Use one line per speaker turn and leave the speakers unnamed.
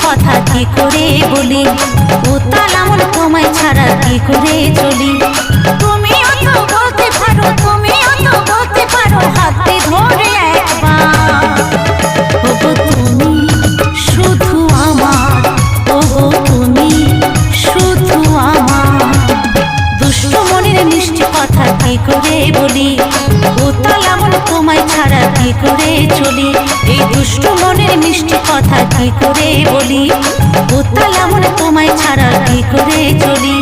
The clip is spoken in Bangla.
কথা কি করে বলি, উতাল আমল তোমায় ছাড়া কি করে চলি। তুমিও তো বলতে পারো, তুমিও তো বলতে পারো, হাতে ধরে একবার। ওগো তুমি শুধু আমার, ওগো তুমি শুধু আমার। দুষ্ট মনের মিষ্টি কথা কি করে বলি, উতাল আমল তোমায় ছাড়া কি করে চলি। এই দুষ্ট মনের মিষ্টি কথা কি করে বলি, উতাল আমল তোমায় ছাড়া কি করে চলি।